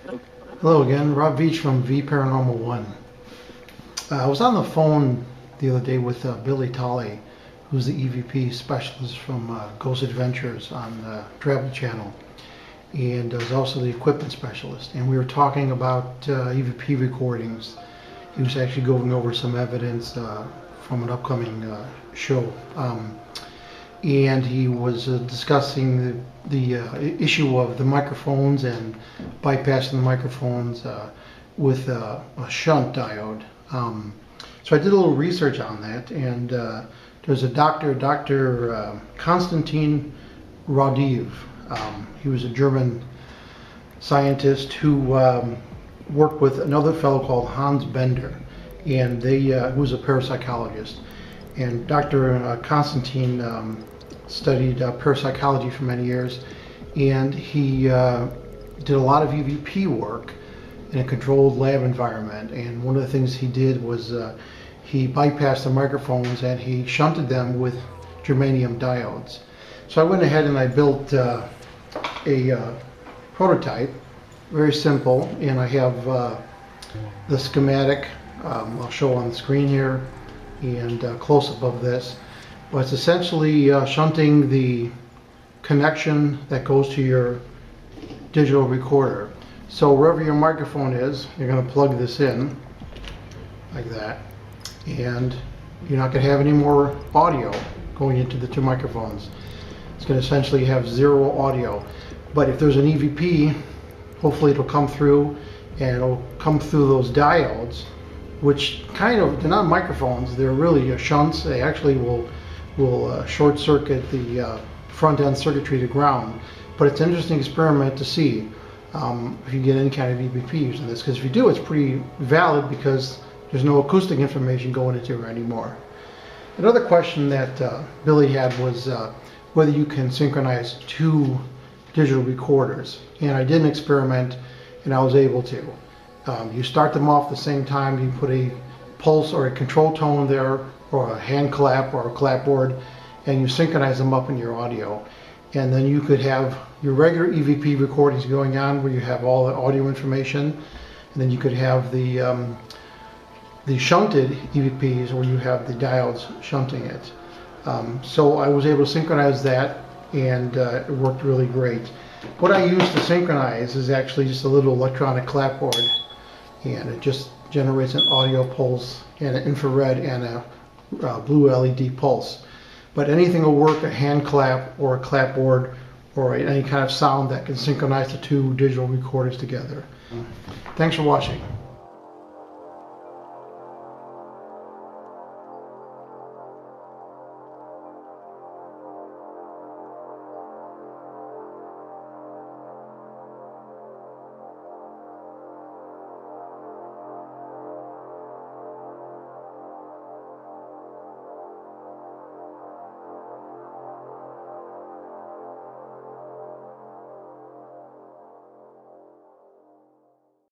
Hello again, Rob Veach from Vparanormal1. I was on the phone the other day with Billy Tolley, who's the EVP specialist from Ghost Adventures on the Travel Channel, and is also the equipment specialist. And we were talking about EVP recordings. He was actually going over some evidence from an upcoming show. And he was discussing the issue of the microphones and bypassing the microphones with a shunt diode. So I did a little research on that, and there's a Dr. Konstantin Raudive. He was a German scientist who worked with another fellow called Hans Bender, and who was a parapsychologist. And Dr. Konstantin studied parapsychology for many years, and he did a lot of EVP work in a controlled lab environment. And one of the things he did was he bypassed the microphones and he shunted them with germanium diodes. So I went ahead and I built a prototype, very simple, and I have the schematic I'll show on the screen here and close up of this. But it's essentially shunting the connection that goes to your digital recorder. So wherever your microphone is, you're going to plug this in like that, and you're not going to have any more audio going into the two microphones. It's going to essentially have zero audio. But if there's an EVP, hopefully it'll come through, and it'll come through those diodes, which they're not microphones, they're really shunts. They actually will short circuit the front end circuitry to ground. But it's an interesting experiment to see if you get any kind of EVP using this, because if you do, it's pretty valid because there's no acoustic information going into it anymore. Another question that Billy had was whether you can synchronize two digital recorders, and I did an experiment and I was able to. You start them off at the same time, you put a pulse or a control tone there, or a hand clap or a clapboard, and you synchronize them up in your audio. And then you could have your regular EVP recordings going on where you have all the audio information, and then you could have the shunted EVPs where you have the diodes shunting it. So I was able to synchronize that, and it worked really great. What I use to synchronize is actually just a little electronic clapboard, and it just generates an audio pulse and an infrared and a blue LED pulse. But anything will work, a hand clap or a clapboard or any kind of sound that can synchronize the two digital recorders together. Thanks for watching.